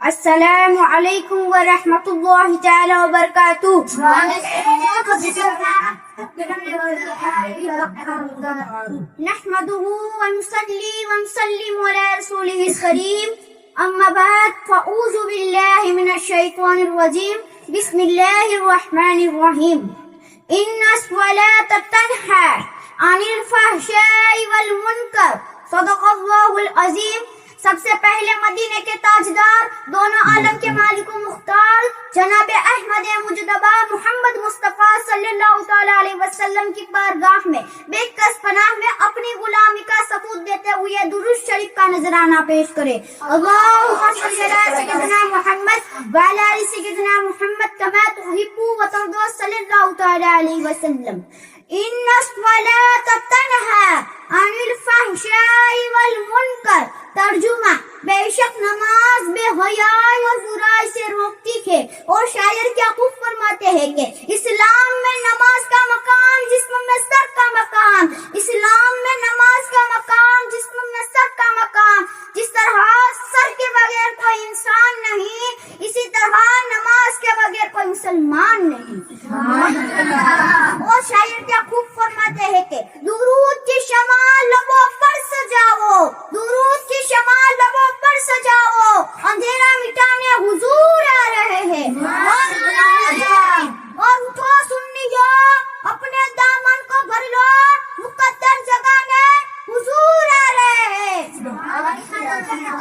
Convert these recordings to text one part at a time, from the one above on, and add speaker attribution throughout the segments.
Speaker 1: السلام علیکم ورحمۃ اللہ تعالی وبرکاتہ. نحمده ونصلي ونسلم على رسوله الكريم. اما بعد فاعوذ بالله من الشیطان الرجیم. بسم اللہ الرحمن الرحیم. ان الصلاة تنہی عن الفحشاء والمنکر. صدق اللہ العظیم. سب سے پہلے مدینے کے تاجدار، دونوں عالم کے مالک و مختار جناب احمد مجتبی محمد مصطفیٰ صلی اللہ تعالی علیہ وسلم کی بارگاہ میں بے کس پناہ میں اپنی غلامی کا ثبوت دیتے ہوئے درود شریف کا نذرانہ پیش کرے. اللہم صلی علی سیدنا محمد وعلی آل سیدنا محمد کما تحب وترضى صلی اللہ تعالی علیہ وسلم. ان الصلاة تنہی عن الفحشاء والمنکر. ترجمہ: بے شک نماز بے حیائی اور برائی سے روکتی ہے. اور شاعر کیا خوب فرماتے ہیں کہ اسلام میں نماز کا مقام جسم میں سر کا مقام. اسلام میں نماز کا مقام جسم میں سر کا مقام. جس طرح سر کے بغیر کوئی انسان نہیں، اسی طرح نماز کے بغیر کوئی مسلمان نہیں. اور شاعر کیا خوب فرماتے ہیں کہ درود کی شمع لبوں پر سجاؤ، درود کی شمع لبوں پر سجاؤ، اندھیرا مٹانے حضور آ رہے ہیں. اور اٹھو سنیو، اپنے دامن کو بھر لو، مقدر جگانے حضور آ رہے ہیں.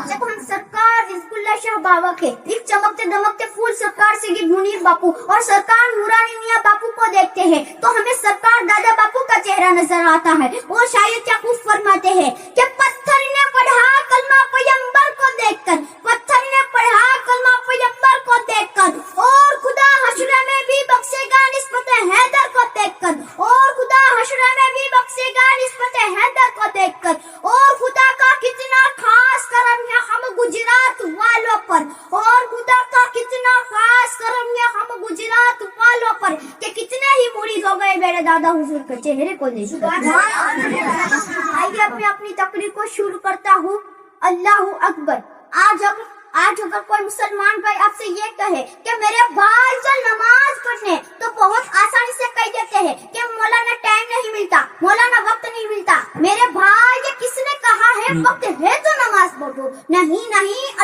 Speaker 1: جب ہم سرکار رزق اللہ شاہ بابا کے ایک چمکتے دمکتے پھول سرکار سید منیر باپو اور سرکار نورانی میاں باپو کو دیکھتے ہیں تو ہمیں سرکار دادا باپو کا چہرہ نظر آتا ہے. وہ شاید کیا خوب فرماتے ہیں کہ پتھر نے پڑھا کلمہ پیغمبر کو دیکھ کر، پتھر نے پڑھا کلمہ پیغمبر کو دیکھ کر، اور خدا حشر میں بھی بخشے گا نسبت حیدر کو دیکھ کر، اور خدا حشر میں بھی بخشے گا نسبت حیدر کو دیکھ کر. اور خدا کا کتنا خاص کرم ہے ہم گجرات والوں پر، اور خدا کا کتنا خاص کرم ہے ہم گجرات والوں پر کہ کتنے ہی مرید ہو گئے میرے دادا حضور کے چہرے کو دیکھ کر. آئیے میں اپنی تقریر کو شروع کرتا ہوں. اللہ اکبر. آج اگر کوئی مسلمان بھائی آپ سے یہ کہے کہ میرے بھائی چل نماز پڑھنے، تو بہت آسانی سے کہہ دیتے ہیں کہ مولانا ٹائم نہیں ملتا، مولانا وقت نہیں ملتا. میرے بھائی یہ کس نے کہا ہے وقت ہے تو نماز پڑھو؟ نہیں،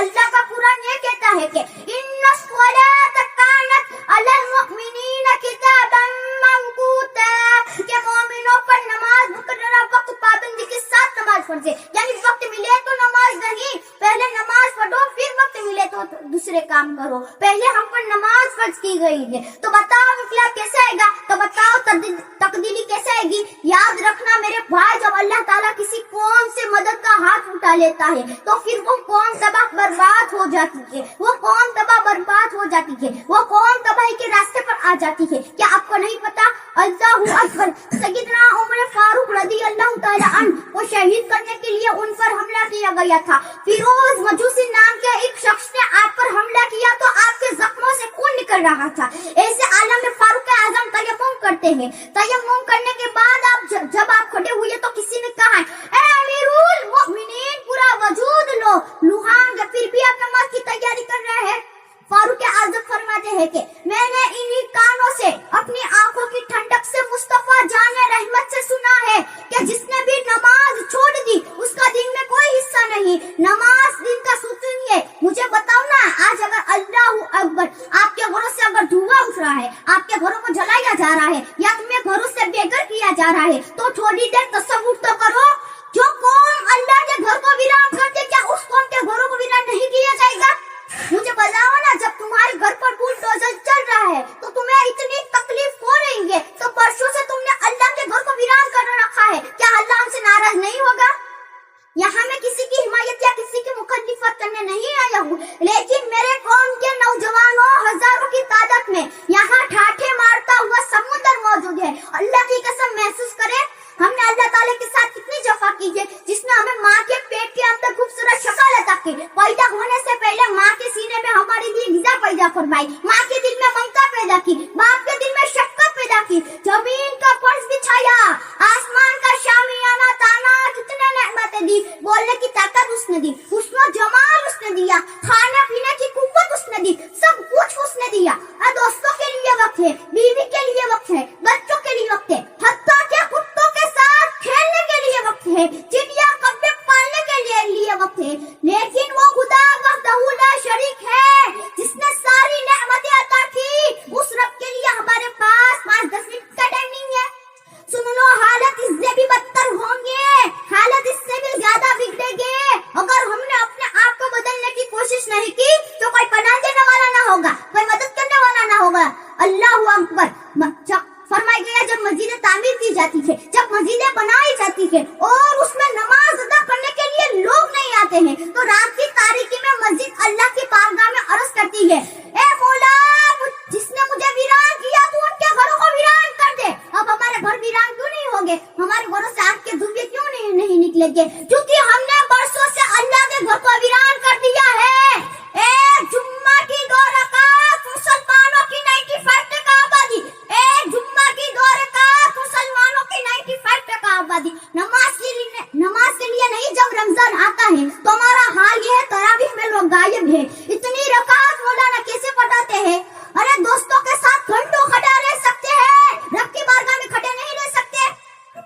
Speaker 1: اللہ کا قرآن یہ کہتا ہے کہ ان الصلاۃ کانت علی المؤمنین کتابا موقوتا، کہ مومنوں پر نماز مقررہ وقت پابندی کے ساتھ نماز پڑھے. یعنی وقت ملے تو نماز نہیں، پہلے نماز پڑھو پھر وقت ملے تو دوسرے کام کرو. پہلے ہم پر نماز فرض کی گئی ہے. تو بتاؤ انقلاب کیسے آئے گا؟ تو بتاؤ تبدیلی کیسے آئے گی؟ یاد رکھنا میرے بھائی، جب اللہ تعالیٰ کسی قوم سے مدد کا ہاتھ اٹھا لیتا ہے تو پھر وہ قوم تباہ برباد ہو جاتی ہے، وہ قوم تباہ برباد ہو جاتی ہے، وہ قوم تباہی کے راستے پر آ جاتی ہے. کیا آپ کو نہیں پتا؟ اللہ اکبر. سیدنا عمر فاروق رضی اللہ تعالیٰ عنہ کو شہید کرنے کے لیے ان پر حملہ کیا گیا تھا. فیروز مجوسی نام کے ایک شخص نے آپ پر حملہ کیا تو آپ کے زخموں سے خون نکل رہا تھا. ایسے عالم میں فاروق اعظم تیمم کرتے ہیں. تیمم کرنے کے بعد جب آپ کھڑے ہوئے تو کسی نے کہا اے امیر المؤمنین پورا وجود لو. لوہانگ پھر بھی آپ نماز کی تیاری کر رہے ہیں. فاروق اعظم فرماتے ہیں کہ میں نے انہی کانوں سے اپنی آنکھوں کی ٹھنڈک سے مصطفیٰ جان رحمت سے سنا ہے کہ جس نے بھی نماز چھوڑ دی اس کا دین میں کوئی حصہ نہیں. نماز دین کا ستون ہے. مجھے بتاؤ نا، آج اگر اللہ اکبر آپ کے گھروں سے اگر دھواں اٹھ رہا ہے، آپ کے گھروں کو جلایا جا رہا ہے یا تمہیں گھروں سے بے گھر کیا جا رہا ہے، تو تھوڑی دیر تصور تو کرو. جو قوم اللہ کے گھر کو ویران کرتے، کیا اس قوم کے گھروں کو ویران نہیں کیا جائے گا؟ مجھے بتاؤ نا، جب تمہارے گھر پر بلڈوزر چل رہا ہے تو تمہیں اتنی تکلیف ہو رہی ہے، تو برسوں سے تم نے اللہ کے گھر کو ویران کر رکھا ہے، کیا اللہ ہم سے ناراض نہیں ہوگا؟ یہاں میں کسی کی حمایت یا کسی کی مخالفت کرنے نہیں آیا ہوں، لیکن میرے قوم کے نوجوانوں ہزاروں کی تعداد میں یہاں ٹھاٹھے مارتا ہوا سمندر موجود ہے. اللہ کی قسم محسوس کرے ہم نے اللہ تعالیٰ کے ساتھ کتنی جفا کی ہے، جس نے ہمیں ماں کے پیٹ کے اندر خوبصورت شکل عطا کی. پیدا ہونے سے پہلے ماں کے سینے میں ہمارے لیے غذا پیدا فرمائی، ماں کے دل میں ممتا پیدا کی، باپ کے دل میں شفقت پیدا کی، زمین کا فرش بچھایا، آسمان کا شامیانہ تانا، کتنے نعمتیں دی. بولنے کی طاقت اس نے دی، حسن و جمال اس نے دیا، کھانے پینے کی قوت نہیں کی تو کوئی پناہ دینے والا نہ ہوگا, کوئی مدد کرنے والا نہ ہوگا. اللہ اکبر. فرمایا گیا جب مسجدیں تعمیر کی جاتی ہے, جب مسجدیں بنائی جاتی ہے اور اس میں نماز ادا کرنے کے لیے لوگ نہیں آتے ہیں, تو رات کی تاریکی میں مسجد اللہ کی بارگاہ میں عرض کرتی ہے, اے مولا جس نے مجھے ویران کیا تو ان کے گھروں کو ویران کر دے. اب ہمارے گھر ویران کیوں نہیں ہوں گے, ہمارے گھروں سے آگ کے دھوئے کیوں نہیں نکلیں گے؟ کیونکہ ہم نے برسوں سے اللہ کے گھر کو ویران کر دیا ہے. ایک جمعہ کی 2 رکعت مسلمانوں کی 95% آبادی, ایک جمعہ کی 2 رکعت مسلمانوں کی 95% آبادی نماز کے لیے نہیں. جب رمضان آتا ہے تو ہمارا حال یہ ہے تراویح میں لوگ غائب ہیں. اتنی رکعت مولانا کیسے پڑھاتے ہیں؟ ارے دوستوں کے ساتھ گھنٹوں کھڑے رہ سکتے ہیں, رب کی بارگاہ میں کھڑے نہیں رہ سکتے.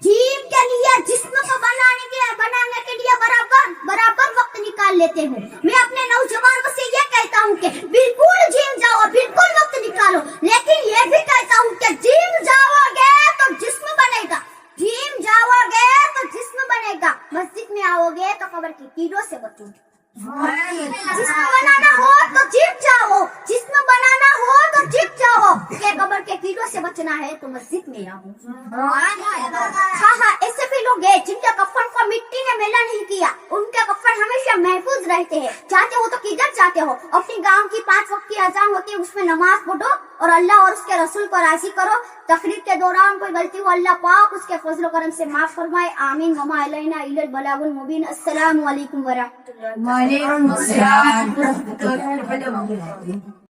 Speaker 1: جیم کے لیے جسم کو بنانے کے لیے برابر وقت نکال لیتے ہوں. میں اپنے نوجوانوں سے یہ کہتا ہوں کہ بالکل جیم جاؤ, بالکل وقت نکالو, لیکن یہ بھی کہتا ہوں کہ جیم جاؤ گے تو جسم بنے گا, جیم جاؤ گے تو جسم بنے گا. مسجد میں آؤ گے تو قبر کی کیڑوں سے بچو. جسم بنانا ہو تو جم جاؤ, جسم بنانا ہو تو جم جاؤ. کہ قبر کے کیڑوں سے بچنا ہے تو مسجد میں آؤ. ہاں ایسے بھی لوگ ہیں جن کے کفن کو مٹی نے میلا نہیں کیا, ان کے کفن ہمیشہ محفوظ رہتے ہیں. چاہتے ہو تو کدھر چاہتے ہو اپنی گاؤں کی 5 وقت کی اذان ہوتی ہے, اس میں نماز پڑھو اور اللہ اور اس کے رسول کو راضی کرو. تقریر کے دوران کوئی غلطی ہو اللہ پاک اس کے فضل و کرم سے معاف فرمائے. آمین. وما علینا الا البلاغ المبین. السلام علیکم ورحمۃ اللہ.
Speaker 2: وعلیکم السلام ورحمۃ اللہ وبرکاتہ.